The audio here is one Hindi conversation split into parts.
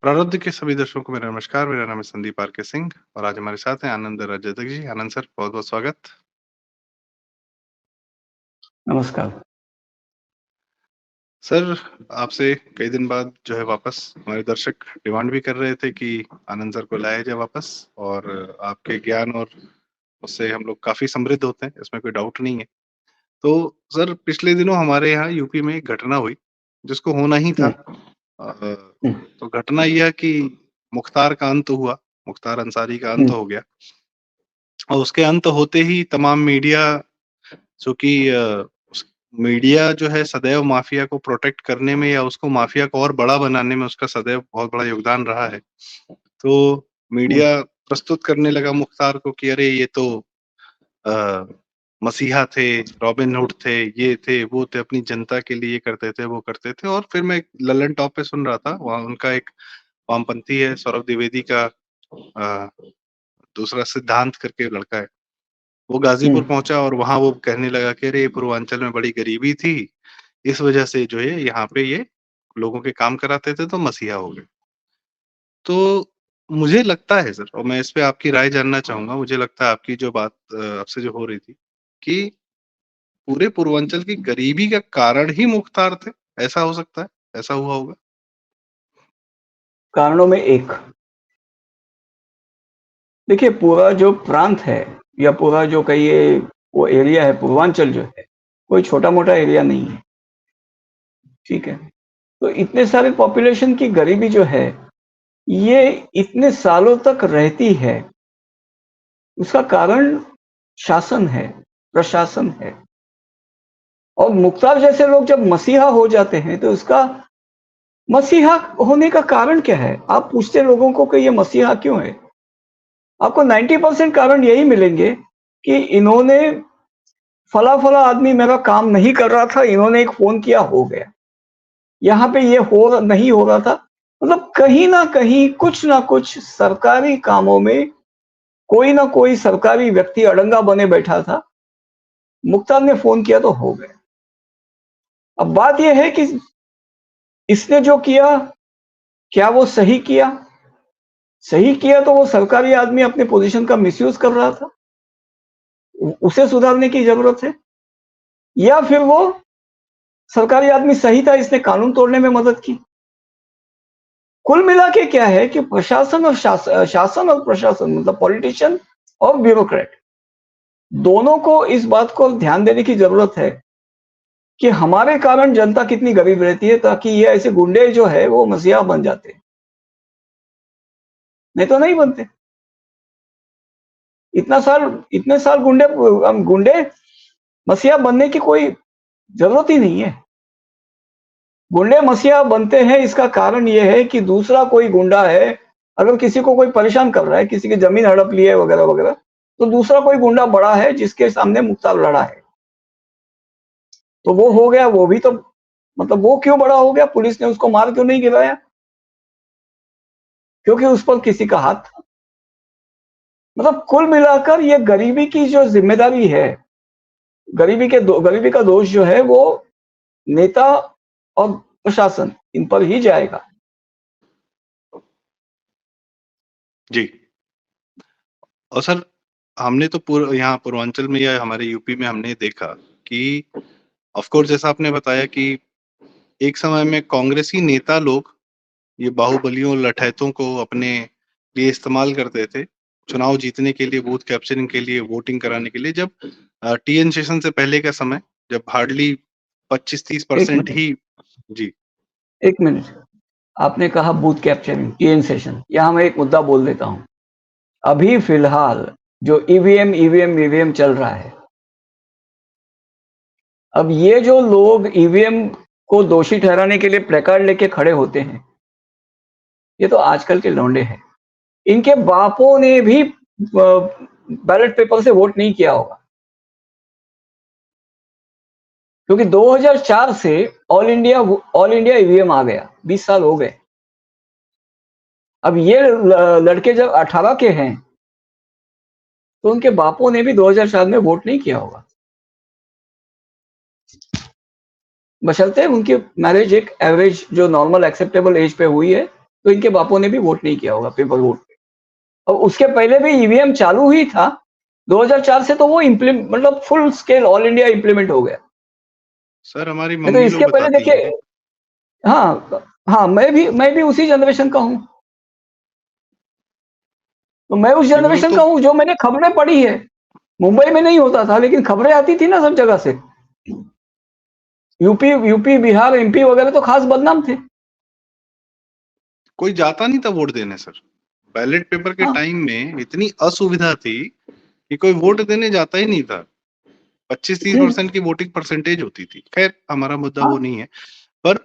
प्रारब्ध के सभी दर्शकों को मेरा नमस्कार। मेरा नाम है संदीप आर के सिंह और आज हमारे साथ हैं आनंद रजक जी। आनंद सर, बहुत-बहुत स्वागत। नमस्कार। सर, आपसे कई दिन बाद जो है वापस हमारे दर्शक डिमांड भी कर रहे थे कि आनंद सर को लाया जाए वापस और आपके ज्ञान और उससे हम लोग काफ़ी समृद्ध होते हैं, इसमें कोई डाउट नहीं है। तो सर, पिछले दिनों हमारे यहाँ यूपी में एक घटना हुई, जिसको होना ही था। हुँ, हुँ, तो घटना यह कि मुख्तार का अंत हुआ, मुख्तार अंसारी का अंत हुँ, हो गया और उसके अंत होते ही तमाम मीडिया चूँकि उस मीडिया जो है सदैव माफ़िया को प्रोटेक्ट करने में या उसको माफ़िया को और बड़ा बनाने में उसका सदैव बहुत बड़ा योगदान रहा है। तो हुँ, मीडिया प्रस्तुत करने लगा मुख्तार को कि अरे ये तो अ, मसीहा थे, रॉबिन हुड थे, ये थे, वो थे, अपनी जनता के लिए ये करते थे, वो करते थे और फिर मैं एक लल्लन टॉप पे सुन रहा था, वहाँ उनका एक वामपंथी है सौरभ द्विवेदी का अ, दूसरा सिद्धांत करके लड़का है। वो हुँ, गाज़ीपुर पहुँचा और वहाँ वो कहने लगा कि अरे पूर्वांचल में बड़ी गरीबी थी, इस वजह से जो है यहाँ पे ये लोगों के काम कराते थे तो मसीहा हो गए। तो मुझे लगता है सर और मैं इस पे आपकी राय जानना चाहूँगा, मुझे लगता है आपकी जो बात आपसे जो हो रही थी कि पूरे पूर्वांचल की गरीबी का कारण ही मुख्तार थे, ऐसा हो सकता है? ऐसा हुआ होगा? कारणों में एक, देखिए पूरा जो प्रांत है या पूरा जो कहिए वो एरिया है पूर्वांचल जो है, कोई छोटा-मोटा एरिया नहीं है, ठीक है? तो इतने सारे पॉपुलेशन की गरीबी जो है, ये इतने सालों तक रहती है, उसका कारण शासन है, प्रशासन है और मुख्तार जैसे लोग जब मसीहा हो जाते हैं, तो उसका मसीहा होने का कारण क्या है? आप पूछते लोगों को कि ये मसीहा क्यों है? आपको 90% कारण यही मिलेंगे कि इन्होंने फला-फला आदमी मेरा काम नहीं कर रहा था, इन्होंने एक फ़ोन किया, हो गया। यहाँ पे ये नहीं हो रहा था। मतलब कहीं न कहीं कुछ न कुछ सरकारी कामों में कोई न कोई सरकारी व्यक्ति अड़ंगा बने बैठा था। मुख्तार ने फ़ोन किया तो हो गया। अब बात ये है कि इसने जो किया, क्या वो सही किया? सही किया तो वो सरकारी आदमी अपने पोज़ीशन का मिसयूज़ कर रहा था। उसे सुधारने की ज़रूरत है या फिर वो सरकारी आदमी सही था, इसने कानून तोड़ने में मदद की। कुल मिला के क्या है कि प्रशासन और शासन और प्रशासन मतलब पॉलिटिशियन और ब्यूरोक्रेट दोनों को इस बात को ध्यान देने की जरूरत है कि हमारे कारण जनता कितनी गरीब रहती है, ताकि ये ऐसे गुंडे जो है वो मसीहा बन जाते हैं, नहीं तो नहीं बनते। इतने साल गुंडे मसीहा बनने की कोई जरूरत ही नहीं है। गुंडे मसीहा बनते हैं, इसका कारण ये है कि दूसरा कोई गुंडा है, अगर किसी को कोई परेशान कर रहा है, किसी की जमीन हड़प ली है वगैरह वगैरह, तो दूसरा कोई गुंडा बड़ा है जिसके सामने मुख्तार लड़ा है, तो वो हो गया। वो भी तो मतलब वो क्यों बड़ा हो गया? पुलिस ने उसको मार क्यों नहीं गिराया? क्योंकि उस पर किसी का हाथ था। मतलब कुल मिलाकर ये गरीबी की जो जिम्मेदारी है, गरीबी का दोष जो है वो नेता और प्रशासन इन पर ही जाएगा। जी। और सर हमने तो यहाँ पूर्वांचल में या हमारे यूपी में हमने देखा कि ऑफ कोर्स जैसा आपने बताया कि एक समय में कांग्रेसी नेता लोग ये बाहुबलियों, लठैतों को अपने लिए इस्तेमाल करते थे, चुनाव जीतने के लिए, बूथ कैप्चरिंग के लिए, वोटिंग कराने के लिए। जब टीएन शेषन से पहले का समय, जब हार्डली 25-30% एक ही जी, एक मिनट, आपने कहा बूथ कैप्चरिंग, टीएन सेशन, यहाँ मैं एक मुद्दा बोल देता हूँ। अभी फिलहाल जो ईवीएम चल रहा है, अब ये जो लोग ईवीएम को दोषी ठहराने के लिए प्लेकार्ड लेके खड़े होते हैं, ये तो आजकल के लौंडे हैं। इनके बापों ने भी बैलेट पेपर से वोट नहीं किया होगा, क्योंकि 2004 से ऑल इंडिया ईवीएम आ गया, 20 साल हो गए। अब ये लड़के जब 18 के हैं, तो उनके बापों ने भी 2004 में वोट नहीं किया होगा, बशर्ते उनकी मैरिज एक एवरेज जो नॉर्मल एक्सेप्टेबल एज पे हुई है, तो इनके बापों ने भी वोट नहीं किया होगा पेपर वोट पे। और उसके पहले भी ईवीएम चालू ही था 2004 से, तो वो मतलब full scale all India implement हो गया। सर हमारी नहीं तो मम्मी लोग इसके पहले बताती देखिए, हैं। हाँ हाँ, मैं भी उसी जनरेशन का हूँ। तो मैं उस नहीं, वो लोग जनरेशन तो का हूँ जो मैंने खबरें पढ़ी है। मुंबई में नहीं होता था, लेकिन खबरें आती थी ना सब जगह से। यूपी बिहार एमपी वगैरह तो खास बदनाम थे। कोई जाता नहीं था वोट देने सर। बैलेट पेपर के हाँ टाइम में इतनी असुविधा थी कि कोई वोट देने जाता ही नहीं था। 25-30% की वोटिंग परसेंटेज होती थी। खैर हमारा मुद्दा वो हाँ। नहीं है। पर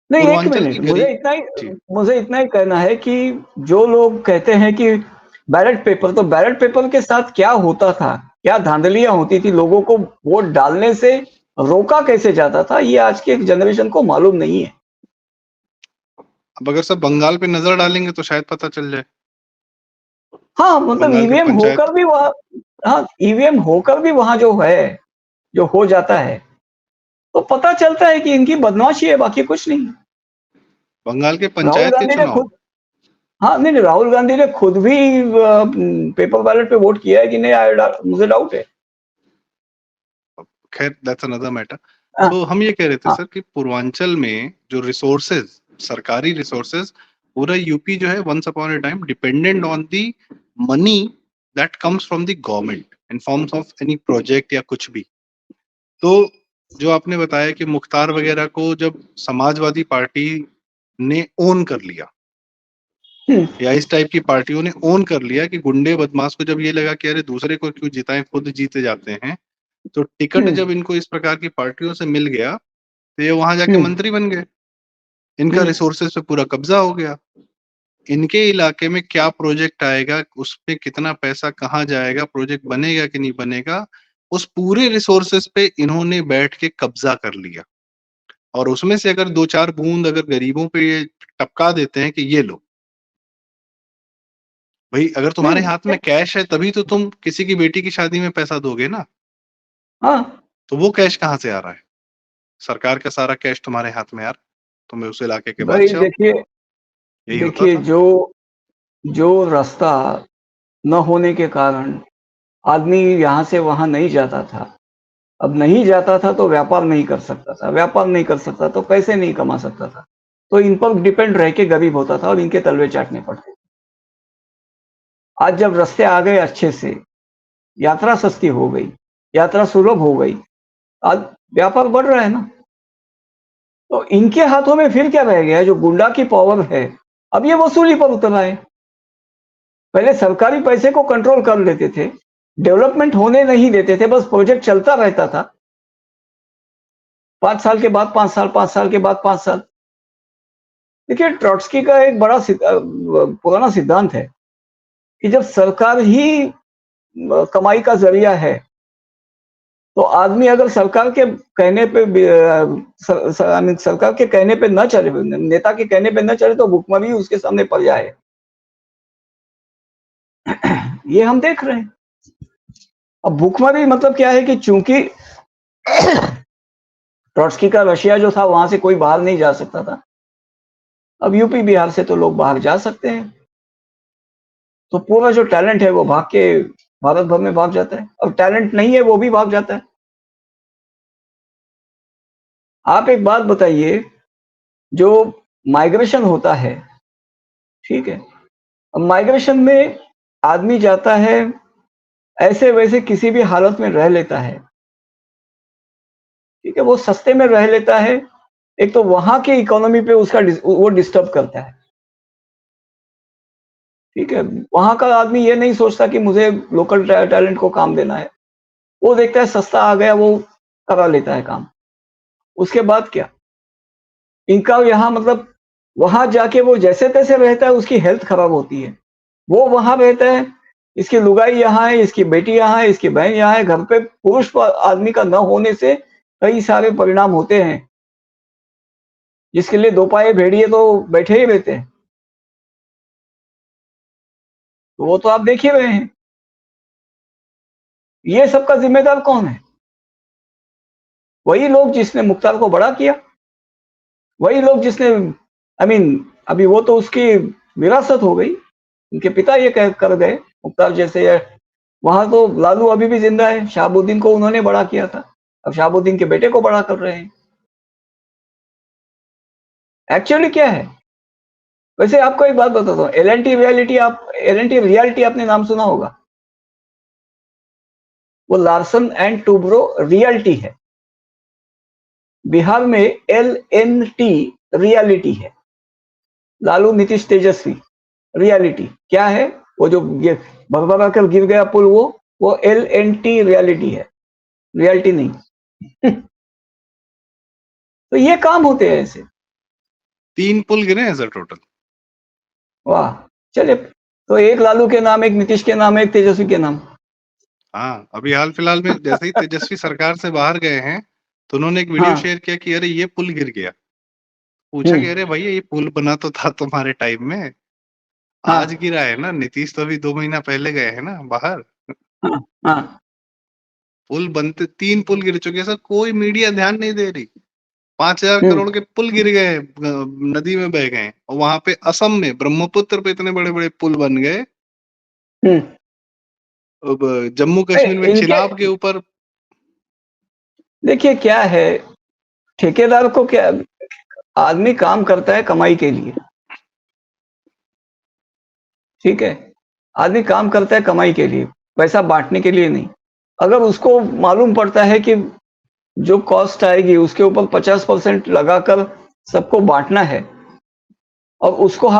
नहीं, एक पूर्वांचल मिनट, की गरीब जी मुझे इतना ही कहना है कि जो लोग कहते हैं कि बैलेट पेपर, तो बैलेट पेपर के साथ क्या होता था, क्या धांधलियां होती थी, लोगों को वोट डालने से रोका कैसे जाता था, ये आज के जनरेशन को मालूम नहीं है। अब अगर सब बंगाल पे नजर डालेंगे तो शायद पता चल जाए। हाँ, मतलब बंगाल के ईवीएम पंचायत होकर भी वहां, हाँ, ईवीएम होकर भी वहां जो है, जो हो जाता है, तो पता चलता है कि इनकी बदमाशी है, बाकी कुछ नहीं। बंगाल के राहुल पंचायत के गांधी ने चुनाव खुद, हाँ, नहीं नहीं, राहुल गांधी ने खुद भी पेपर बैलेट पे वोट किया है कि नहीं, मुझे डाउट है। खैर दैट्स अनदर मैटर। हाँ तो हम ये कह रहे थे हाँ। सर कि पूर्वांचल में जो रिसोर्सेज, सरकारी रिसोर्सेज, पूरा यूपी जो है once upon a time dependent on the money that comes from the government in forms of any project या कुछ भी। तो जो आपने बताया कि मुख्तार वगैरह को जब समाजवादी पार्टी ने ओन कर लिया, हम्म, या इस टाइप की पार्टियों ने ओन कर लिया, कि गुंडे बदमाश को जब ये लगा कि अरे दूसरे को क्यों जिताएं, खुद जीते जाते हैं, तो टिकट हम्म, जब इनको इस प्रकार की पार्टियों से मिल गया तो ये वहां जाके हम्म, मंत्री बन गए। इनका हम्म, रिसोर्सेज पे पूरा कब्जा हो गया। इनके इलाके में क्या प्रोजेक्ट आएगा, उस पे कितना पैसा कहाँ जाएगा, प्रोजेक्ट बनेगा कि नहीं बनेगा, उस पूरे रिसोर्सेज पे इन्होंने बैठ के कब्जा कर लिया। और उसमें से अगर दो चार बूंद अगर गरीबों पे ये टपका देते हैं कि ये लो भाई, अगर तुम्हारे नहीं, हाथ में कैश है तभी तो तुम किसी की बेटी की शादी में पैसा दोगे ना। हाँ, तो वो कैश कहाँ से आ रहा है? सरकार का सारा कैश तुम्हारे हाथ में यार, तुम्हें उस इलाके के भाई बादशाह हो। देखिए, यही होता था। जो जो रास्ता न होने के कारण आदमी यहाँ से वहां नहीं जाता था, अब नहीं जाता था तो व्यापार नहीं कर सकता था, व्यापार नहीं कर सकता तो पैसे नहीं कमा सकता था, तो इन पर डिपेंड रह के गरीब होता था और इनके तलवे चाटने पड़ते थे। आज जब रास्ते आ गए अच्छे से, यात्रा सस्ती हो गई, यात्रा सुलभ हो गई, आज व्यापार बढ़ रहा है ना। तो इनके हाथों में फिर क्या रह गया है, जो गुंडा की पावर है, अब ये वसूली पर उतर आए। पहले सरकारी पैसे को कंट्रोल कर लेते थे, डेवलपमेंट होने नहीं देते थे, बस प्रोजेक्ट चलता रहता था, 5 साल के बाद 5 साल, 5 साल के बाद 5 साल। देखिए, ट्रॉट्स्की का एक बड़ा पुराना सिद्धांत है कि जब सरकार ही कमाई का जरिया है, तो आदमी अगर सरकार के कहने पे सरकार के कहने पे न चले, नेता के कहने पे न चले, तो भुखमरी उसके सामने पड़ जाए। ये हम देख रहे हैं। अब भुखमरी मतलब क्या है कि चूंकि ट्रॉट्स्की का रशिया जो था, वहां से कोई बाहर नहीं जा सकता था, अब यूपी बिहार से तो लोग बाहर जा सकते हैं, तो पूरा जो टैलेंट है वो भाग के भारत भर में भाग जाता है, और टैलेंट नहीं है वो भी भाग जाता है। आप एक बात बताइए, जो माइग्रेशन होता है, ठीक है, अब माइग्रेशन में आदमी जाता है, ऐसे वैसे किसी भी हालत में रह लेता है, ठीक है, वो सस्ते में रह लेता है। एक तो वहां के इकोनॉमी पे उसका वो डिस्टर्ब करता है, ठीक है, वहां का आदमी ये नहीं सोचता कि मुझे लोकल टैलेंट को काम देना है, वो देखता है सस्ता आ गया, वो करा लेता है काम। उसके बाद क्या, इनका यहाँ मतलब वहां जाके वो जैसे तैसे रहता है, उसकी हेल्थ खराब होती है, वो वहां रहता है, इसकी लुगाई यहाँ है, इसकी बेटी यहाँ है, इसकी बहन यहाँ है, घर पे पुरुष आदमी का न होने से कई सारे परिणाम होते हैं, जिसके लिए दो पाये भेड़िए तो बैठे ही रहते हैं। तो वो तो आप देख ही रहे हैं। ये सबका जिम्मेदार कौन है? वही लोग जिसने मुख्तार को बड़ा किया, वही लोग जिसने, आई मीन, अभी वो तो उसकी विरासत हो गई, उनके पिता ये कर गए मुख्तार जैसे। वहां तो लालू अभी भी जिंदा है, शहाबुद्दीन को उन्होंने बड़ा किया था, अब शहाबुद्दीन के बेटे को बड़ा कर रहे हैं। एक्चुअली क्या है, वैसे आपको एक बात बताता हूँ, एल एन टी रियल्टी आपने नाम सुना होगा, वो लार्सन एंड टूब्रो रियल्टी है। बिहार में LNT रियलिटी है, लालू नीतीश तेजस्वी रियलिटी क्या है, वो जो ये भरभरा कर गिर गया पुल, वो LNT रियलिटी है, रियलिटी नहीं। तो ये काम होते हैं ऐसे। 3 पुल गिरे हैं सर टोटल। वाह, चलिए, तो एक लालू के नाम, एक नीतीश के नाम, एक तेजस्वी के नाम। हाँ, अभी हाल फिलहाल में जैसे ही तेजस्वी सरकार से बाहर गए हैं, तो उन्होंने एक वीडियो हाँ, शेयर किया कि अरे ये पुल गिर गया। पूछा कि हम्म, अरे भैया ये पुल बना तो था तुम्हारे टाइम में, आज हाँ, गिरा है ना, नीतीश तो अभी 2 महीना पहले गए हैं ना बाहर। हाँ, हाँ, पुल बनते 3 पुल गिर चुके हैं सर, कोई मीडिया ध्यान नहीं दे रही। 5,000 हम्म, करोड़ के पुल गिर गए हैं, नदी में बह गए, और वहां पे असम में ब्रह्मपुत्र पे इतने बड़े बड़े पुल बन गए। हम्म। अब जम्मू कश्मीर में इनके चिनाब के ऊपर। देखिए क्या है, ठेकेदार को क्या, आदमी काम करता है कमाई के लिए, ठीक है, आदमी काम करता है कमाई के लिए, पैसा बांटने के लिए नहीं। अगर उसको मालूम पड़ता है कि जो कॉस्ट आएगी उसके ऊपर 50% लगाकर सबको बांटना है, और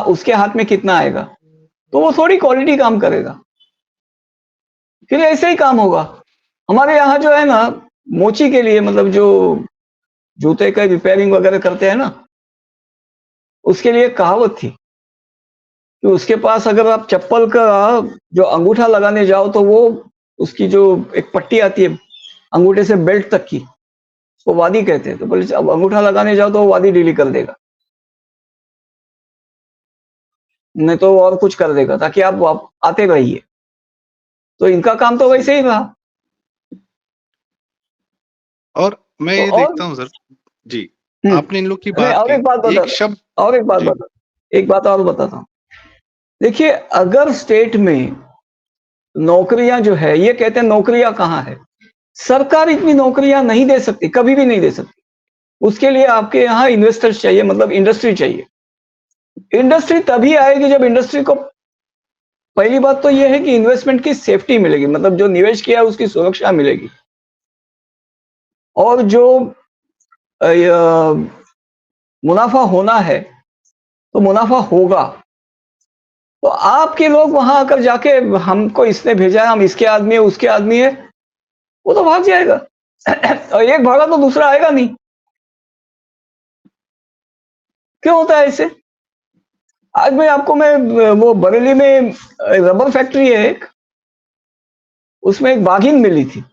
उसके हाथ में कितना आएगा, तो वो थोड़ी क्वालिटी काम करेगा, फिर ऐसे ही काम होगा। हमारे यहाँ जो है ना, मोची के लिए, मतलब जो जूते का रिपेयरिंग वगैरह करते हैं ना, उसके लिए कहावत थी कि उसके पास अगर आप चप्पल का जो अंगूठा लगाने जाओ, तो वो उसकी जो एक पट्टी आती है अंगूठे से बेल्ट तक की, वो वादी कहते हैं, तो बोले अब अंगूठा लगाने जाओ तो वो वादी ढीली कर देगा, नहीं तो और कुछ कर देगा, ताकि आप आते रहिए। तो इनका काम तो वैसे ही रहा। और मैं तो ये और देखता हूँ सर जी, आपने इन लोग की नहीं, बात और की, एक बात एक बता, शब्द। और एक बात जी, बता, एक बात और बताता हूँ। देखिए, अगर स्टेट में नौकरियां जो है, ये कहते हैं नौकरियां कहाँ है, सरकार इतनी नौकरियां नहीं दे सकती, कभी भी नहीं दे सकती। उसके लिए आपके यहाँ इन्वेस्टर्स चाहिए, मतलब इंडस्ट्री चाहिए। इंडस्ट्री तभी आएगी जब इंडस्ट्री को, पहली बात तो यह है कि इन्वेस्टमेंट की सेफ्टी मिलेगी, मतलब जो निवेश किया है उसकी सुरक्षा मिलेगी, और जो मुनाफा होना है तो मुनाफा होगा। तो आपके लोग वहां आकर जाके, हमको इसने भेजा है, हम इसके आदमी है, उसके आदमी है, वो तो भाग जाएगा। और एक भागा तो दूसरा आएगा नहीं। क्यों होता है ऐसे? आज मैं वो बरेली में रबर फैक्ट्री है एक, उसमें एक बाघिन मिली थी।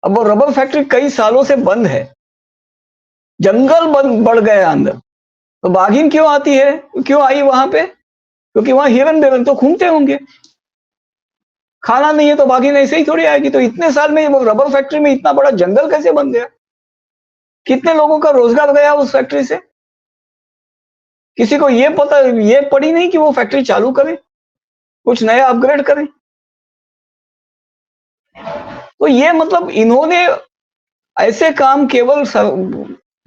अब वो रबर फैक्ट्री कई सालों से बंद है, जंगल बंद बढ़ गया अंदर, तो बाघिन क्यों आती है, क्यों आई वहां पे? क्योंकि वहां हिरन बिरन तो घूमते होंगे, खाना नहीं है तो बाघिन ऐसे ही थोड़ी आएगी। तो इतने साल में वो रबर फैक्ट्री में इतना बड़ा जंगल कैसे बन गया? कितने लोगों का रोजगार गया उस फैक्ट्री से? किसी को ये पड़ी नहीं कि वो फैक्ट्री चालू करे, कुछ नया अपग्रेड करे। तो ये मतलब इन्होंने ऐसे काम केवल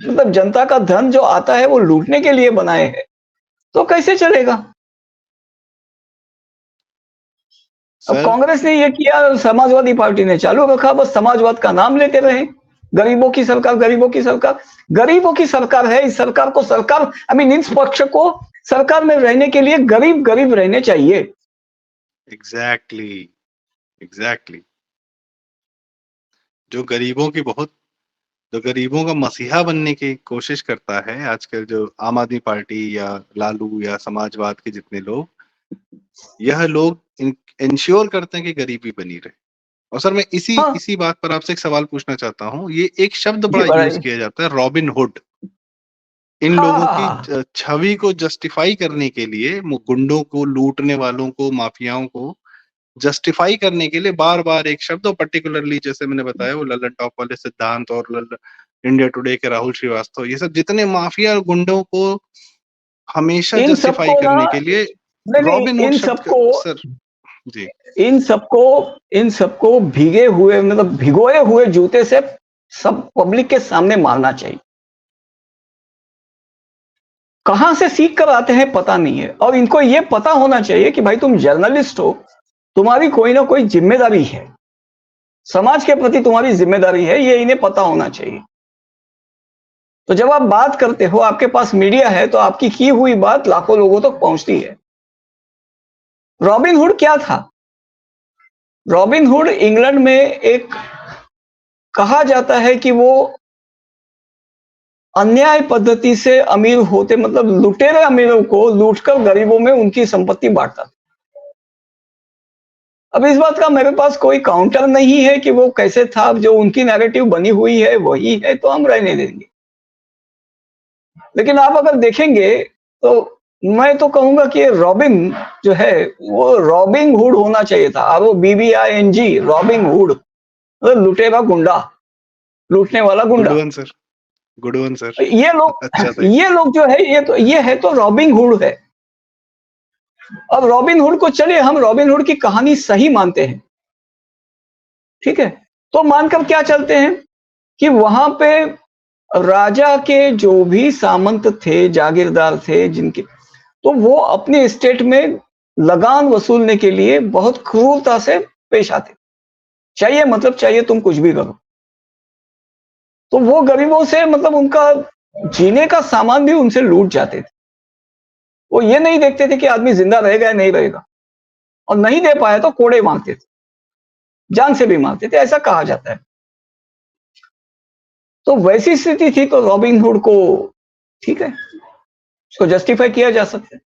मतलब जनता का धन जो आता है वो लूटने के लिए बनाए हैं, तो कैसे चलेगा? अब सर कांग्रेस ने ये किया, समाजवादी पार्टी ने चालू रखा, बस समाजवाद का नाम लेते रहे। गरीबों की सरकार, गरीबों की सरकार, गरीबों की सरकार है। इस सरकार को, सरकार आई मीन इस पक्ष को सरकार में रहने के लिए गरीब गरीब रहने चाहिए। Exactly, exactly. जो गरीबों की बहुत, जो गरीबों का मसीहा बनने की कोशिश करता है आजकल, जो आम आदमी पार्टी या लालू या समाजवाद के जितने लोग, यह लोग इंश्योर करते हैं कि गरीबी बनी रहे। और सर मैं इसी हाँ इसी बात पर आपसे एक सवाल पूछना चाहता हूँ। ये एक शब्द जी, बड़ा यूज बढ़ाइए। किया जाता है, रॉबिन हुड। इन लोगों की हाँ, छवि को जस्टिफाई करने के लिए, गुंडों को, लूटने वालों को, माफियाओं को जस्टिफाई करने के लिए बार बार एक शब्द, और पर्टिकुलरली जैसे मैंने बताया वो लल्लन टॉप वाले सिद्धांत और इंडिया टुडे के राहुल श्रीवास्तव, ये सब जितने माफिया गुंडों को हमेशा इन जस्टिफाई सबको ना, करने के लिए नहीं नहीं, रॉबिन हुड इन शब्द सबको सर। जी इन सबको इन सबको भीगे हुए, मतलब भिगोए हुए जूते से सब पब्लिक के सामने मारना चाहिए। कहां से सीख कर आते हैं पता नहीं है, और इनको यह पता होना चाहिए कि भाई तुम जर्नलिस्ट हो, तुम्हारी कोई ना कोई जिम्मेदारी है, समाज के प्रति तुम्हारी जिम्मेदारी है, ये इन्हें पता होना चाहिए। तो जब आप बात करते हो, आपके पास मीडिया है, तो आपकी की हुई बात लाखों लोगों तक पहुंचती है। रॉबिन हुड क्या था? रॉबिन हुड इंग्लैंड में एक, कहा जाता है कि वो अन्याय पद्धति से अमीर होते, मतलब लुटेरे अमीरों को लूटकर गरीबों में उनकी संपत्ति बांटता था। अब इस बात का मेरे पास कोई काउंटर नहीं है कि वो कैसे था, जो उनकी नैरेटिव बनी हुई है वही है, तो हम रहने देंगे। लेकिन आप अगर देखेंगे तो मैं तो कहूंगा कि रॉबिन जो है वो रॉबिन हुड होना चाहिए था, ROBBING, रॉबिन हुड, मतलब लुटेरा गुंडा, लूटने वाला गुड गुंडा। One sir, good one sir. ये लोग अच्छा था। ये लोग जो है, ये है तो रॉबिन हुड है। अब रॉबिन हुड को, चलिए हम रॉबिन हुड की कहानी सही मानते हैं, ठीक है, तो मानकर क्या चलते हैं कि वहां पे राजा के जो भी सामंत थे, जागीरदार थे जिनके, तो वो अपने स्टेट में लगान वसूलने के लिए बहुत क्रूरता से पेश आते। चाहिए मतलब चाहिए, तुम कुछ भी करो। तो वो गरीबों से, मतलब उनका जीने का सामान भी उनसे लूट जाते थे। वो ये नहीं देखते थे कि आदमी जिंदा रहेगा या नहीं रहेगा, और नहीं दे पाया तो कोड़े मारते थे, जान से भी मारते थे, ऐसा कहा जाता है। तो वैसी स्थिति थी, तो रॉबिन हुड को, ठीक है, उसको जस्टिफाई किया जा सकता है।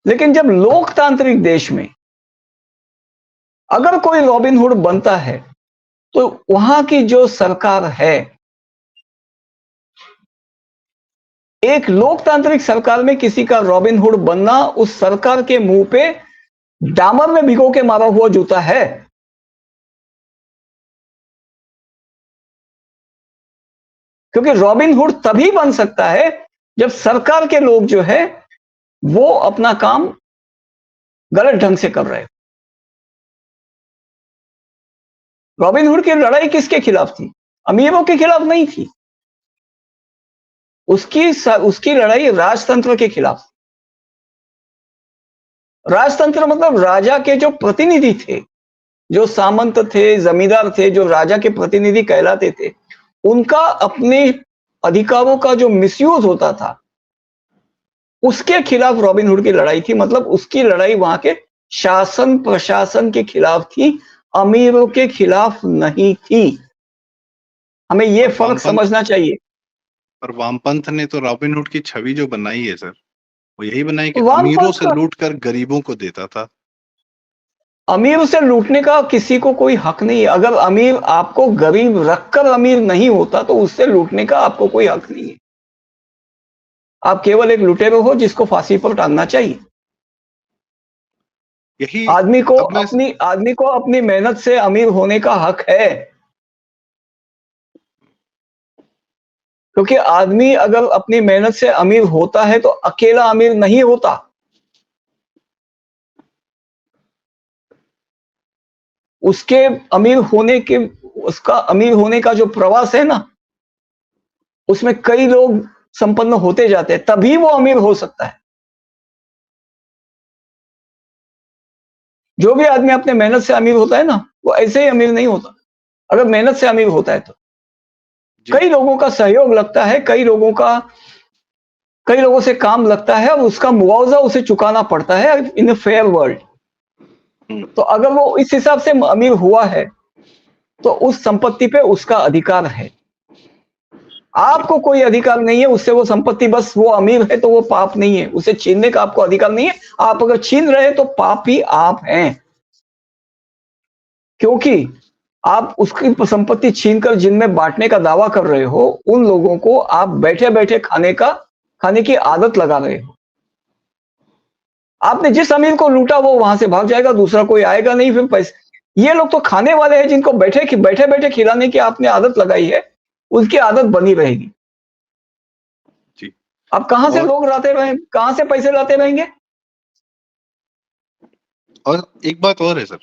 लेकिन जब लोकतांत्रिक देश में अगर कोई रॉबिन हुड बनता है, तो वहां की जो सरकार है, एक लोकतांत्रिक सरकार में किसी का रॉबिन हुड बनना उस सरकार के मुंह पे डामर में भिगो के मारा हुआ जूता है। क्योंकि रॉबिन हुड तभी बन सकता है जब सरकार के लोग जो है वो अपना काम गलत ढंग से कर रहे हो। रॉबिन हुड की लड़ाई किसके खिलाफ थी? अमीरों के खिलाफ नहीं थी, उसकी लड़ाई राजतंत्र के खिलाफ। राजतंत्र मतलब राजा के जो प्रतिनिधि थे, जो सामंत थे, जमींदार थे, जो राजा के प्रतिनिधि कहलाते थे, उनका अपने अधिकारों का जो मिसयूज होता था, उसके खिलाफ रॉबिन हुड की लड़ाई थी। मतलब उसकी लड़ाई वहां के शासन प्रशासन के खिलाफ थी, अमीरों के खिलाफ नहीं थी। हमें ये फर्क समझना चाहिए। पर वामपंथ ने तो रॉबिन हुड की छवि जो बनाई है सर, वो यही बनाई कि वामपंथ अमीरों से का, लूट कर गरीबों को देता था। अमीर से लूटने का किसी को कोई हक नहीं है। अगर अमीर आपको गरीब रखकर अमीर नहीं होता, तो उससे लूटने का आपको कोई हक नहीं है। आप केवल एक लुटेरे हो जिसको फांसी पर टांगना चाहिए। यही आदमी को अपनी मेहनत से अमीर होने का हक है। क्योंकि आदमी अगर अपनी मेहनत से अमीर होता है तो अकेला अमीर नहीं होता। उसके उसका अमीर होने का जो प्रवास है ना, उसमें कई लोग संपन्न होते जाते हैं, तभी वो अमीर हो सकता है। जो भी आदमी अपने मेहनत से अमीर होता है ना, वो ऐसे ही अमीर नहीं होता। अगर मेहनत से अमीर होता है तो कई लोगों का सहयोग लगता है, कई लोगों से काम लगता है, और उसका मुआवजा उसे चुकाना पड़ता है इन अ फेयर वर्ल्ड। तो अगर वो इस हिसाब से अमीर हुआ है, तो उस संपत्ति पे उसका अधिकार है। आपको कोई अधिकार नहीं है उससे वो संपत्ति, बस वो अमीर है तो वो पाप नहीं है, उसे छीनने का आपको अधिकार नहीं है। आप अगर छीन रहे हैं तो पाप ही आप हैं। क्योंकि आप उसकी संपत्ति छीनकर जिनमें बांटने का दावा कर रहे हो, उन लोगों को आप बैठे बैठे खाने की आदत लगा रहे हो। आपने जिस अमीर को लूटा वो वहां से भाग जाएगा, दूसरा कोई आएगा नहीं, फिर पैसे। ये लोग तो खाने वाले हैं जिनको बैठे बैठे खिलाने की आपने आदत लगाई है। उसकी आदत बनी रहेगी। जी। अब कहाँ से और लोग लाते रहे, कहाँ से पैसे लाते रहेंगे? और एक बात और है सर,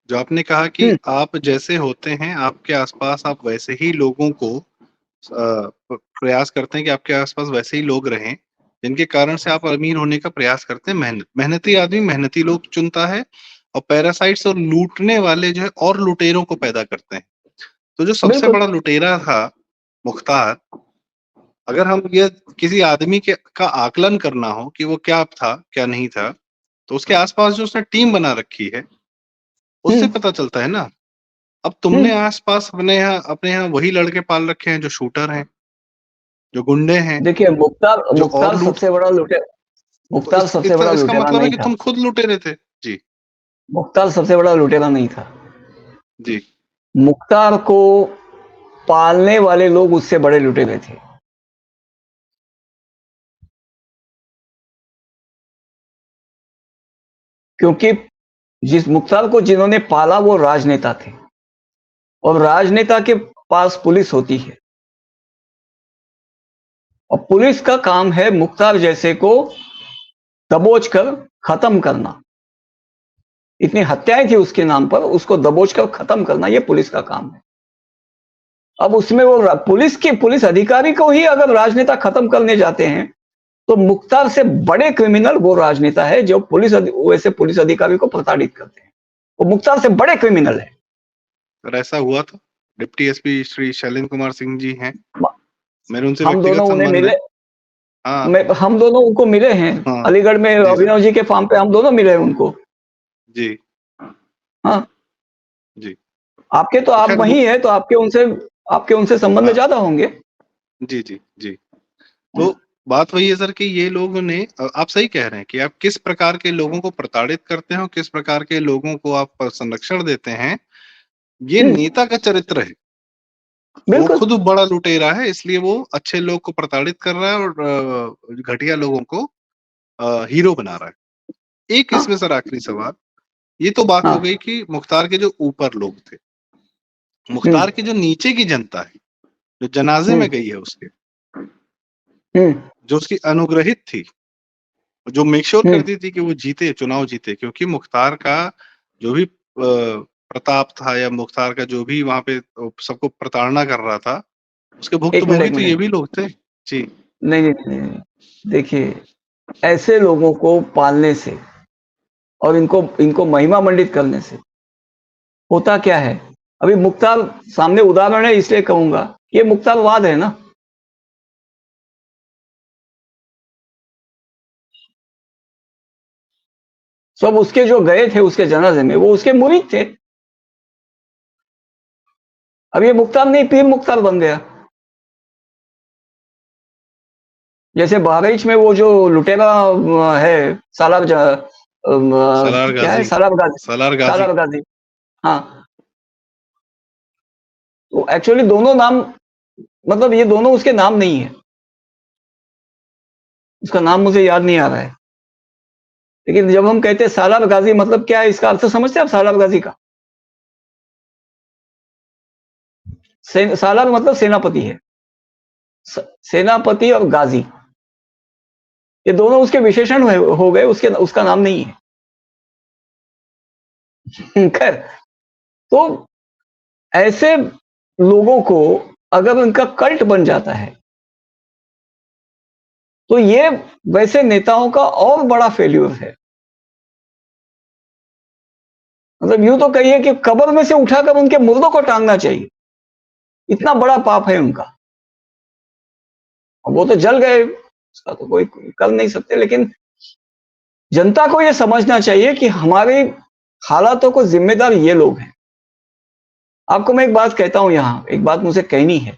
जो आपने कहा कि आप जैसे होते हैं आपके आसपास आप वैसे ही लोगों को प्रयास करते हैं कि आपके आसपास वैसे ही लोग रहें, जिनके कारण से आप अमीर होने का प्रयास करते हैं। मेहनती आदमी मेहनती लोग चुनता है, और पैरासाइट्स और लूटने वाले जो है और लुटेरों को पैदा करते हैं। तो जो सबसे बिल्कुल। बड़ा लुटेरा था मुख्तार, अगर हम ये किसी आदमी के का आकलन करना हो कि वो क्या था क्या नहीं था, तो उसके आसपास जो उसने टीम बना रखी है उससे हम्म पता चलता है ना। अब तुमने हम्म आसपास अपने यहाँ वही लड़के पाल रखे हैं जो शूटर हैं, जो गुंडे हैं, देखिए, मुख्तार जो और मुख्तार लूट। सबसे बड़ा लुटे तो मुख्तार सबसे बड़ा इसका लुटेरा मतलब है नहीं कि था। तुम खुद लुटेरे थे। जी। मुख्तार सबसे बड़ा लुटेरा नहीं था। जी। मुख्तार को पालने वाले लोग उससे बड़े लुटेरे थे। क्योंकि जिस मुख्तार को जिन्होंने पाला वो राजनेता थे, और राजनेता के पास पुलिस होती है, और पुलिस का काम है मुख्तार जैसे को दबोच कर खत्म करना। इतनी हत्याएं थी उसके नाम पर, उसको दबोच कर खत्म करना ये पुलिस का काम है। अब उसमें वो पुलिस अधिकारी को ही अगर राजनेता खत्म करने जाते हैं, तो मुख्तार से बड़े क्रिमिनल वो राजनेता है जो वैसे पुलिस अधिकारी को प्रताड़ित करते हैं। वो मुख्तार से बड़े क्रिमिनल है। और ऐसा हुआ था। डिप्टी एसपी श्री शैलेंद्र कुमार सिंह जी हैं, मेरे उनसे हम व्यक्तिगत दोनों उन्हें संबंध मिले, है। हाँ। हम दोनों उनको मिले हैं हाँ। अलीगढ़ में, जी सर। अभिनव जी के फार्म पे हम दोनों मिले हैं उनको। जी। हाँ, जी। आपके तो तो आप खैर वही है, तो आपके उनसे संबंध हाँ। ज्यादा होंगे। जी जी जी। तो बात वही है सर कि ये लोगों ने आप सही कह रहे हैं कि आप किस प्रकार के लोगों को प्रताड़ित करते हैं और किस प्रकार के लोगों को आप संरक्षण देते हैं, ये हम्म, नेता का चरित्र है। वो बिल्कुल। खुद बड़ा लुटेरा है, इसलिए वो अच्छे लोग को प्रताड़ित कर रहा है और घटिया लोगों को हीरो बना रहा है। एक हाँ इसमें सर आखिरी सवाल, ये तो बात हो हाँ। गई कि मुख्तार के जो ऊपर लोग थे, हम्म मुख्तार के जो नीचे की जनता है, जो जनाजे में हम्म गई है उसके, हम्म जो उसकी अनुग्रहित थी, जो मेक श्योर हम्म करती थी कि वो जीते, चुनाव जीते, क्योंकि मुख्तार का जो भी प्रताप था या मुख्तार का जो भी वहां पे सबको प्रताड़ना कर रहा था, उसके भुक्तभोगी एक तो ये मिनट। भी लोग थे। जी। नहीं नहीं नहीं नहीं। देखिए, ऐसे लोगों को पालने से और इनको इनको महिमा मंडित करने से होता क्या है? अभी मुख्तार सामने उदाहरण है इसलिए कहूंगा, ये मुख्तारवाद है ना। सब उसके जो गए थे उसके जनाजे में वो उसके मुरीद थे। अब ये मुख्तार नहीं, पीर मुख्तार बन गया। जैसे बहराइच में वो जो लुटेरा है, सालार सलार क्या है, गाजी। सालार गाजी। सलार गाजी। सालार गाजी। हाँ, तो एक्चुअली दोनों नाम, मतलब ये दोनों उसके नाम नहीं है। उसका नाम मुझे याद नहीं आ रहा है, लेकिन जब हम कहते हैं सालार गाजी, मतलब क्या है, इसका अर्थ समझते हैं आप सालार गाजी का? सालार मतलब सेनापति है। सेनापति और गाजी, ये दोनों उसके विशेषण हो गए, उसका नाम नहीं है। खैर, तो ऐसे लोगों को अगर उनका कल्ट बन जाता है, तो ये वैसे नेताओं का और बड़ा फेल्यूर है। मतलब यूं तो कहिए कि कब्र में से उठाकर उनके मुर्दों को टांगना चाहिए, इतना बड़ा पाप है उनका। वो तो जल गए, उसका तो कोई कर नहीं सकते, लेकिन जनता को यह समझना चाहिए कि हमारे हालातों को जिम्मेदार ये लोग हैं। आपको मैं एक बात कहता हूं, यहां एक बात मुझे कहनी है।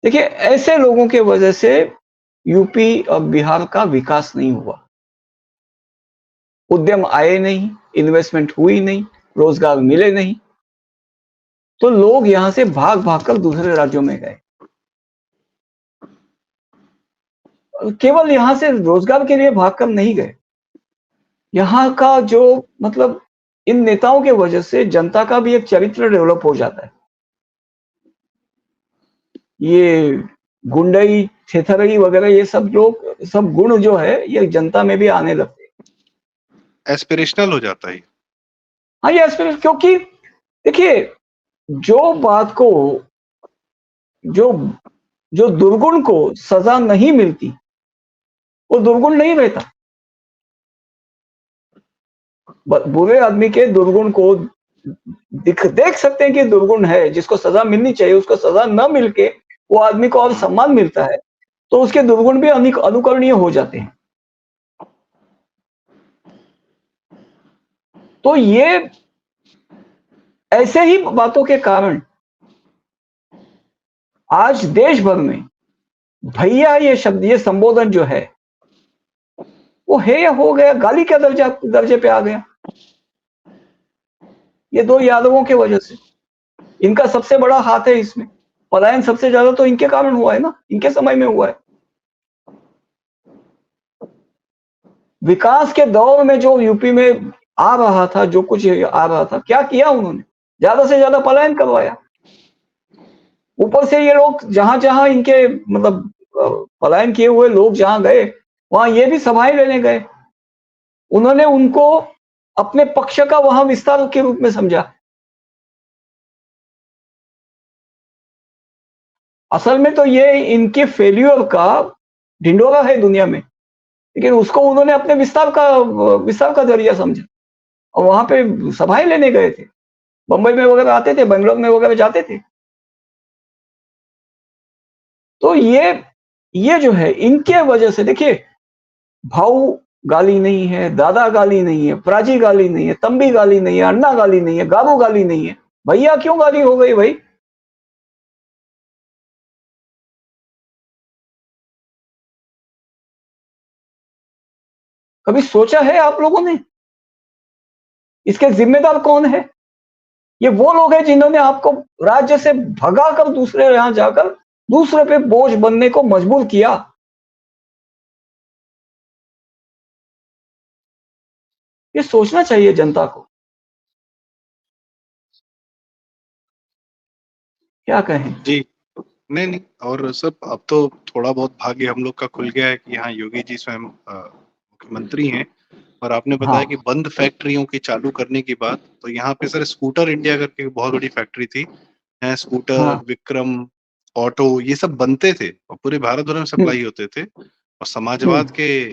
देखिए, ऐसे लोगों के वजह से यूपी और बिहार का विकास नहीं हुआ। उद्यम आए नहीं, इन्वेस्टमेंट हुई नहीं, रोजगार मिले नहीं, तो लोग यहां से भाग भाग कर दूसरे राज्यों में गए। केवल यहां से रोजगार के लिए भागकर नहीं गए, यहाँ का जो, मतलब इन नेताओं के वजह से जनता का भी एक चरित्र डेवलप हो जाता है। ये गुंडई, थेथरई वगैरह, ये सब लोग, सब गुण जो है ये जनता में भी आने लगते हैं। एस्पिरेशनल हो जाता है। हाँ, ये एस्पिरेशन, क्योंकि देखिए, जो बात को, जो जो दुर्गुण को सजा नहीं मिलती, वो दुर्गुण नहीं रहता। बुरे आदमी के दुर्गुण को देख सकते हैं कि दुर्गुण है, जिसको सजा मिलनी चाहिए उसको सजा न मिलके वो आदमी को और सम्मान मिलता है, तो उसके दुर्गुण भी अनुकरणीय हो जाते हैं। तो ये ऐसे ही बातों के कारण आज देश भर में भैया ये शब्द, ये संबोधन जो है वो हेय हो गया, गाली का दर्जे पे आ गया। ये दो यादवों के वजह से, इनका सबसे बड़ा हाथ है इसमें। पलायन सबसे ज्यादा तो इनके कारण हुआ है ना, इनके समय में हुआ है। विकास के दौर में जो यूपी में आ रहा था, जो कुछ आ रहा था, क्या किया उन्होंने? ज्यादा से ज्यादा पलायन करवाया। ऊपर से ये लोग जहां जहां इनके मतलब पलायन किए हुए लोग जहां गए, वहां ये भी सभाएं लेने गए। उन्होंने उनको अपने पक्ष का वहां विस्तार के रूप में समझा। असल में तो ये इनके फेल्यूर का ढिंडोरा है दुनिया में, लेकिन उसको उन्होंने अपने विस्तार का जरिया समझा और वहां पे सभाएं लेने गए थे। बंबई में वगैरह आते थे, बेंगलोर में वगैरह जाते थे। तो ये जो है, इनके वजह से देखिए, भाऊ गाली नहीं है, दादा गाली नहीं है, प्राची गाली नहीं है, तंबी गाली नहीं है, अन्ना गाली नहीं है, गाबू गाली नहीं है, भैया क्यों गाली हो गई भाई? कभी सोचा है आप लोगों ने इसके जिम्मेदार कौन है? ये वो लोग हैं जिन्होंने आपको राज्य से भगाकर दूसरे यहां जाकर दूसरे पे बोझ बनने को मजबूर किया। ये सोचना चाहिए जनता को। क्या कहें? जी। नहीं, नहीं, और सब अब तो थोड़ा बहुत भाग्य हम लोग का खुल गया है कि यहाँ योगी जी स्वयं मुख्यमंत्री हैं। और आपने बताया कि हाँ। बंद फैक्ट्रियों की चालू करने की बात, तो यहाँ पे सर स्कूटर इंडिया करके एक बहुत बड़ी फैक्ट्री थी। स्कूटर, हाँ। विक्रम, ऑटो, ये सब बनते थे और पूरे भारत भर में हम्म। सप्लाई होते थे। और समाजवाद हम्म। के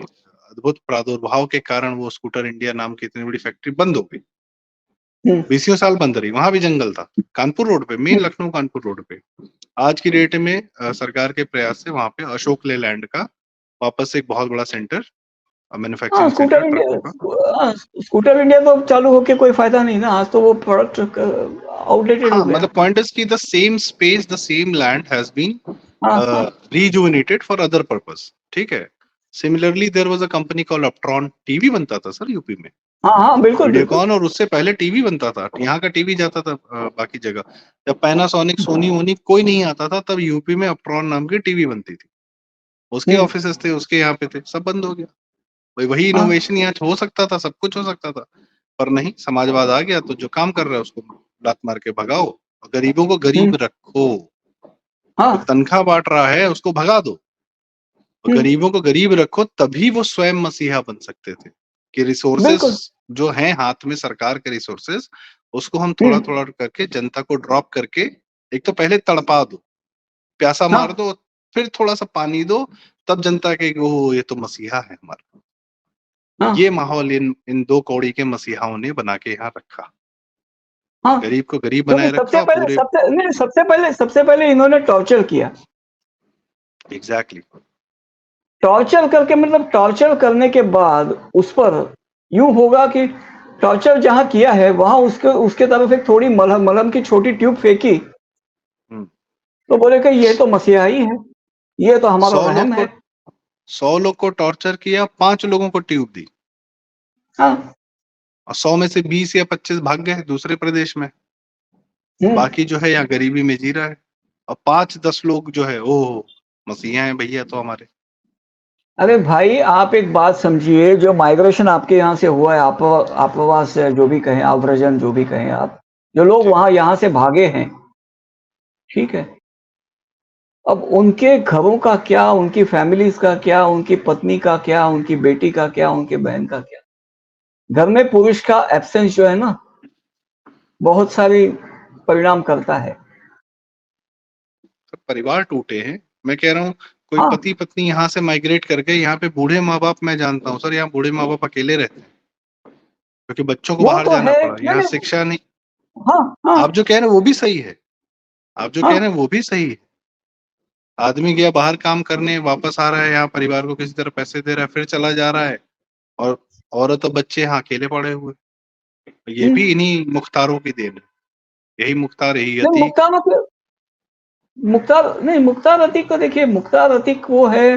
अद्भुत प्रादुर्भाव के कारण वो स्कूटर इंडिया नाम की इतनी बड़ी फैक्ट्री बंद हो गई। हम्म। 20 साल बंद रही, वहां भी जंगल था, कानपुर रोड पे, मेन हम्म। लखनऊ कानपुर रोड पे। आज की डेट में सरकार के प्रयास से वहां पे अशोक लेलैंड का वापस से एक बहुत बड़ा सेंटर, हाँ, मैन्युफैक्चरिंग सेंटर ट्रकों का। हाँ, स्कूटर इंडिया तो चालू होके कोई फायदा नहीं ना, आज तो वो प्रोडक्ट आउटडेटेड हो हाँ, गया। मतलब पॉइंट इज की the same space, the same land has been हाँ। हाँ। rejuvenated for other purpose. ठीक है। Similarly there was a company called Uptron, TV बनता था सर यूपी में, हाँ। हाँ, बिल्कुल बिल्कुल। वीडियोकॉन, और उससे पहले टीवी बनता था, यहाँ का टीवी जाता था बाकी जगह। जब पैनासोनिक, सोनी वोनी कोई नहीं आता था, तब यूपी में अपट्रॉन नाम की टीवी बनती थी। उसके हम्म। ऑफिसेस थे, उसके यहाँ पे थे, सब बंद हो गया। वही हाँ। इनोवेशन यहाँ हो सकता था, सब कुछ हो सकता था, पर नहीं, समाजवाद आ गया। तो जो काम कर रहा है उसको लात मार के भगाओ, और गरीबों को गरीब हम्म। रखो। जो हाँ। तनख्वाह बांट रहा है उसको भगा दो, और हम्म। गरीबों को गरीब रखो, तभी वो स्वयं मसीहा बन सकते थे। कि रिसोर्सेस बिल्कुल। जो हैं हाथ में, सरकार के रिसोर्सेस, उसको हम थोड़ा हम्म। थोड़ा करके जनता को ड्रॉप करके, एक तो पहले तड़पा दो, प्यासा मार हाँ। दो, फिर थोड़ा सा पानी दो, तब जनता के ओ ये तो मसीहा है हमारा। हाँ। ये माहौल इन दो कौड़ी के मसीहाओं ने बना के यहाँ रखा। हाँ, गरीब को गरीब क्योंकि बनाए रखा, पूरे। सबसे पहले इन्होंने टॉर्चर किया। एग्जैक्टली। टॉर्चर करके, मतलब टॉर्चर करने के बाद उस पर यूं होगा कि टॉर्चर जहां किया है वहां उसके उसके तरफ एक थोड़ी मलहम मलहम की छोटी ट्यूब फेंकी, तो बोले कि ये तो मसीहा ही है, ये तो हमारा 100 लोग रहम को है। 100 लोग को टॉर्चर किया, 5 लोगों को ट्यूब दी, हाँ। और 100 में से 20 या 25 भाग गए दूसरे प्रदेश में। हम्म। बाकी जो है यहाँ गरीबी में जी रहा है। और 5-10 लोग जो है, ओ मसीहा हैं भैया तो हमारे। अरे भाई, आप एक बात समझिए, जो माइग्रेशन आपके यहाँ से हुआ है, आप आप्रवास है, जो भी कहें, आव्रजन जो भी कहें आप, जो लोग जी। वहां यहाँ से भागे हैं, ठीक है, अब उनके घरों का क्या, उनकी फैमिलीज का क्या, उनकी पत्नी का क्या, उनकी बेटी का क्या, उनकी बहन का क्या। घर में पुरुष का एब्सेंस जो है ना, बहुत सारी परिणाम करता है। सब परिवार टूटे हैं। मैं कह रहा हूँ कोई हाँ, पति पत्नी यहाँ से माइग्रेट करके, यहाँ पे बूढ़े माँ बाप मैं जानता हूँ सर, यहाँ बूढ़े माँ बाप अकेले रहते हैं क्योंकि बच्चों को वो बाहर तो जाना है। पड़ा, नहीं यहाँ नहीं, शिक्षा नहीं। हाँ हाँ आप जो कह रहे हैं वो भी सही है, आप जो कह रहे हाँ, हैं वो भी सही है। आदमी गया बाहर काम करने, वापस आ रहा है, यहाँ परिवार को किसी तरह पैसे दे रहा है, फिर चला जा रहा है, और औरत और बच्चे यहाँ अकेले पड़े हुए। ये हम्म। भी इन्हीं मुख्तारों की देन है। यही मुख्तार, यही नहीं, अतीक। मुख्तार नहीं, मुख्तार अतीक को देखिए, मुख्तार अतीक वो है,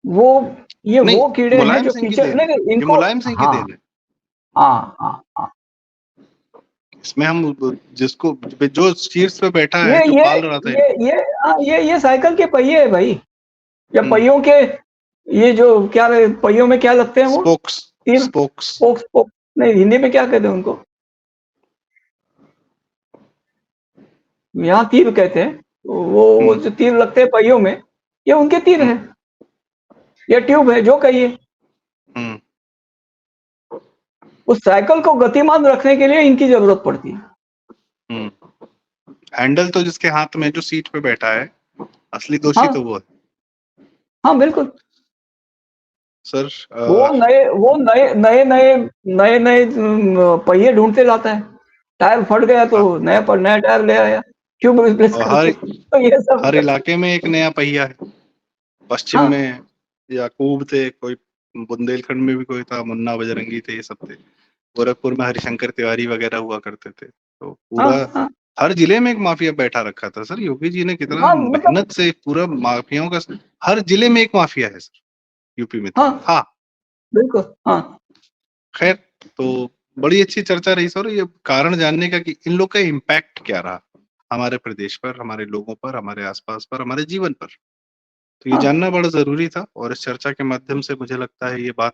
वो ये नहीं, वो कीड़े हैं मुलायम जो सिंह की कीचड़, देन नहीं है, नहीं, ये इनको। मुलायम सिंह की हाँ देन है। हाँ हाँ हाँ। इसमें हम जिसको, जो शीर्ष पे बैठा है, ये जो ये पाल रहा था इनको। ये साइकिल के पहिए है भाई, या हम्म। पहियों के, ये जो क्या पहियों में क्या लगते हैं वो, स्पोक्स। तीर, स्पोक्स। स्पोक्स, स्पोक्स, नहीं हिंदी में क्या कहते हैं उनको, यहाँ तीर कहते हैं। तो वो हम्म। जो तीर लगते हैं पहियों में, ये उनके तीर हम्म। है, या ट्यूब है, जो कहिए। हम्म। उस साइकिल को गतिमान रखने के लिए इनकी जरूरत पड़ती है। हम्म। हैंडल तो जिसके हाथ में, जो सीट पे बैठा है, असली दोषी हाँ तो वो है। हाँ बिल्कुल। सर वो नए पहिए ढूंढते लाता है। टायर फट गया तो नया पर नया टायर ले आया, ट्यूब रिप्लेस और करके, तो ये सब हर इलाके में एक नया पहिया है। पश्चिम हाँ में याकूब थे, कोई बुंदेलखंड में भी कोई था, मुन्ना बजरंगी थे, ये सब थे। गोरखपुर में हरिशंकर तिवारी वगैरह हुआ करते थे। तो हाँ पूरा हाँ हर जिले में एक माफिया बैठा रखा था सर। योगी जी ने कितना हाँ, मतलब मेहनत से पूरा माफियाओं का, हर जिले में एक माफिया है सर, यूपी में तो। हाँ हाँ, बिल्कुल हाँ। खैर, तो बड़ी अच्छी चर्चा रही सर, ये कारण जानने का कि इन लोग का इम्पैक्ट क्या रहा हमारे प्रदेश पर, हमारे लोगों पर, हमारे आसपास पर, हमारे जीवन पर। तो ये हाँ जानना बड़ा जरूरी था, और इस चर्चा के माध्यम से मुझे लगता है ये बात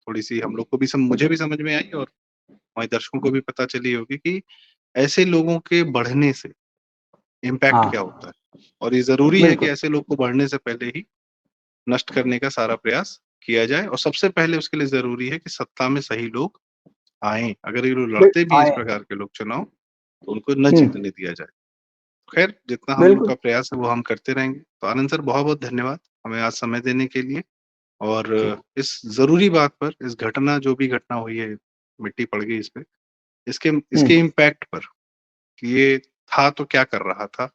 थोड़ी सी हम लोग को भी मुझे भी समझ में आई, और हमारे दर्शकों को भी पता चली होगी कि ऐसे लोगों के बढ़ने से इम्पैक्ट क्या हाँ होता है, और ये जरूरी है कि बिल्कुल ऐसे लोग को बढ़ने से पहले ही नष्ट करने का सारा प्रयास किया जाए। और सबसे पहले उसके लिए जरूरी है कि सत्ता में सही लोग आए। अगर ये लोग लड़ते भी हैं इस आए। प्रकार के लोग चुनाव, तो उनको न हम्म, जीतने दिया जाए। खैर, जितना हम लोग बिल्कुल। का प्रयास है वो हम करते रहेंगे। तो आनंद सर, बहुत बहुत धन्यवाद हमें आज समय देने के लिए। और इस जरूरी बात पर, इस घटना, जो भी घटना हुई है, मिट्टी पड़ गई इस पे, इसके हम्म इसके इम्पैक्ट पर, कि ये था तो क्या कर रहा था,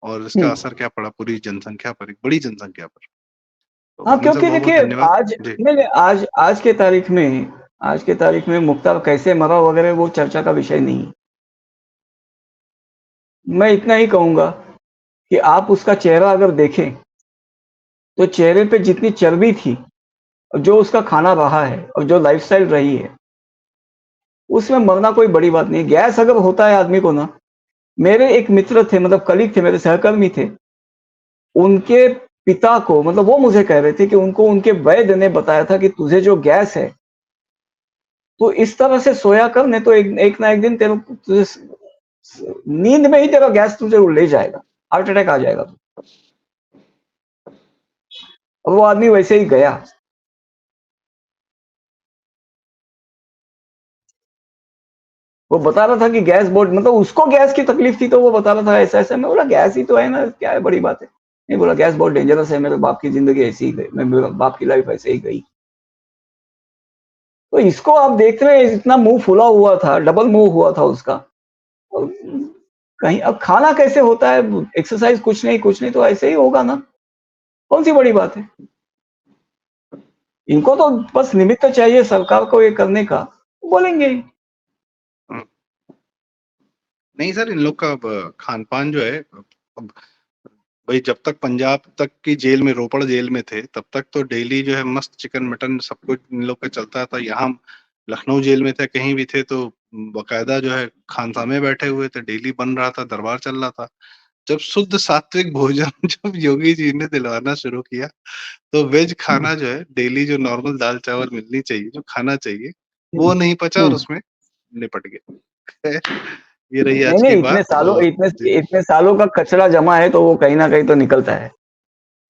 और इसका हम्म। असर क्या पड़ा पूरी जनसंख्या पर, एक बड़ी जनसंख्या पर। तो हाँ, आनंद सर, क्योंकि बहुत बहुत देखिए धन्यवाद। आज, जी। नहीं नहीं, आज के तारीख में मुख्तार कैसे मरा वगैरह वो चर्चा का विषय नहीं है। मैं इतना ही कहूंगा कि आप उसका चेहरा अगर देखें, तो चेहरे पे जितनी चर्बी थी, और जो उसका खाना रहा है, और जो लाइफस्टाइल रही है, उसमें मरना कोई बड़ी बात नहीं है। गैस अगर होता है आदमी को ना, मेरे एक मित्र थे, मतलब कलीग थे, मेरे सहकर्मी थे, उनके पिता को, मतलब वो मुझे कह रहे थे कि उनको उनके वैद्य ने बताया था कि तुझे जो गैस है, तो इस तरह से सोया कर, नहीं तो एक ना एक दिन तेरे तुझे नींद में ही तेरा गैस तुझे ले जाएगा, हार्ट अटैक आ जाएगा। और वो आदमी वैसे ही गया। वो बता रहा था कि गैस बहुत, मतलब उसको गैस की तकलीफ थी, तो वो बता रहा था ऐसा ऐसा। मैं बोला गैस ही तो है ना, क्या है बड़ी बात है। नहीं, बोला गैस बहुत डेंजरस है, मेरे बाप की जिंदगी ऐसी ही गई, मेरे बाप की लाइफ ऐसे ही गई। तो इसको आप देख रहे हैं, इतना मुंह फुला हुआ था, डबल मुंह हुआ था उसका। और कहीं अब खाना कैसे होता है, एक्सरसाइज कुछ नहीं तो ऐसे ही होगा ना, कौन सी बड़ी बात है। इनको तो बस निमित्त चाहिए सरकार को ये करने का, बोलेंगे ही। हम्म। नहीं सर, इन लोग का खान पान जो है, अब भाई, जब तक पंजाब तक की जेल में, रोपड़ जेल में थे, तब तक तो डेली जो है मस्त चिकन मटन सब कुछ इन लोग का चलता था। यहाँ लखनऊ जेल में थे, कहीं भी थे, तो बकायदा जो है खानसामे बैठे हुए थे, डेली बन रहा था, दरबार चल रहा था। जब शुद्ध सात्विक भोजन जब योगी जी ने दिलवाना शुरू किया, तो वेज खाना जो है, डेली जो नॉर्मल दाल चावल मिलनी चाहिए, जो खाना चाहिए, वो नहीं पचा, और उसमें निपट गए। ये रही नहीं आज नहीं, की बात। और जी, इतने सालों का कचरा जमा है तो वो कहीं ना कहीं तो निकलता है।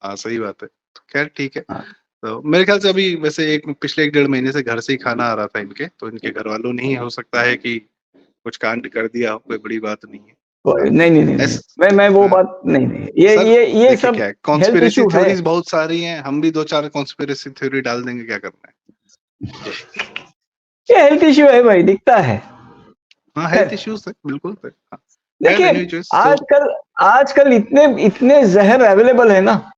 हाँ सही बात है। तो खैर ठीक है। हाँ। तो मेरे ख्याल से अभी वैसे पिछले 1 डेढ़ महीने से घर से ही खाना आ रहा था इनके, तो इनके घर वालों ने ही हो सकता है कि कुछ कांड कर दिया हो, कोई बड़ी बात नहीं है। हाँ, नहीं नहीं नहीं नहीं, ऐस मैं वो हाँ, बात नहीं नहीं, सर ये देखिए सब क्या है, हेल्थ कॉन्स्पिरेसी इशू है। थ्योरीज बहुत सारी हैं, हम भी 2 4 कॉन्स्पिरेसी थ्योरी डाल देंगे, क्या करना है। ये हेल्थ इशू है भाई, दिखता है। हाँ हेल्थ खैर, इश्यूज है, बिल्कुल है। हाँ खैर देखिए, एनीवे जो आजकल आजकल इतने इतने जहर अवेलेबल है ना,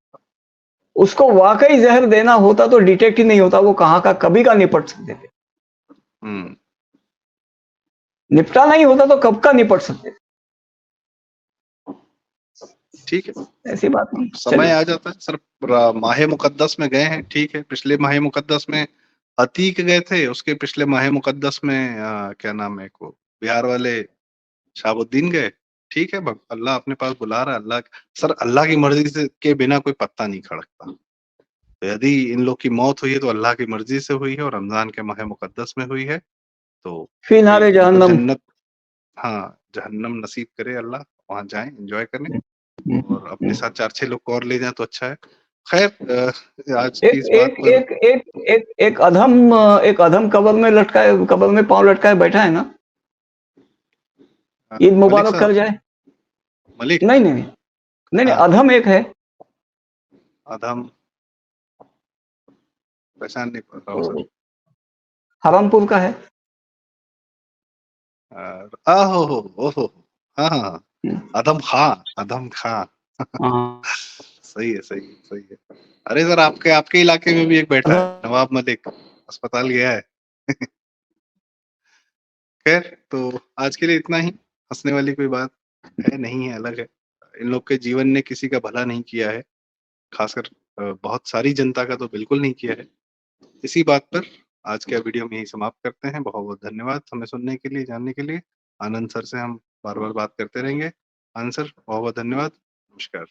उसको वाकई जहर देना होता तो डिटेक्ट ही नहीं होता, वो कहाँ का कभी का निपट सकते थे। हम्म, निपटा नहीं होता तो कब का निपट सकते थे। ठीक है। ऐसी बात अब नहीं, समय चलिए। आ जाता है सर। माहे मुकद्दस में गए हैं, ठीक है। पिछले माहे मुकद्दस में अतीक गए थे, उसके पिछले माहे मुकद्दस में क्या नाम है को बिहार वाले शहाबुद्दीन गए। ठीक है, अल्लाह अपने पास बुला रहा है। अल्लाह सर, अल्लाह की मर्जी से के बिना कोई पत्ता नहीं खड़कता। तो यदि इन लोग की मौत हुई है तो अल्लाह की मर्जी से हुई है और रमजान के माह मुकद्दस में हुई है। तो फी भाई नारे उनको जहन्नम। जन्नत, हाँ जहन्नम नसीब करे अल्लाह, वहां जाएं एंजॉय करने, और अपने साथ 4 6 लोग को और ले जाएं तो अच्छा है। खैर आज की एक इस बात एक पर एक एक एक एक अधम कब्र में लटकाए, कब्र में पांव लटकाए बैठा है ना। ईद मलिक मुबारक कर साहब, जाए। मलिक, नहीं नहीं नहीं नहीं नहीं, हाँ अधम एक है। अधम, पहचान नहीं पा रहा हूँ सर। हरामपुर का है। आहो हो, ओहो, हाँ हाँ हाँ, अधम खां, अधम खां। हाँ, सही है, सही है, सही है। अरे सर, आपके आपके इलाके में भी एक बैठा है, अधम। नवाब मलिक, अस्पताल गया है। खैर, तो आज के लिए इतना ही। हंसने वाली कोई बात है नहीं है, अलग है। इन लोग के जीवन ने किसी का भला नहीं किया है, खासकर बहुत सारी जनता का तो बिल्कुल नहीं किया है। इसी बात पर आज का वीडियो में यही समाप्त करते हैं। बहुत बहुत धन्यवाद हमें सुनने के लिए, जानने के लिए। आनंद सर से हम बार बार बात करते रहेंगे। आनंद सर, बहुत बहुत धन्यवाद। नमस्कार।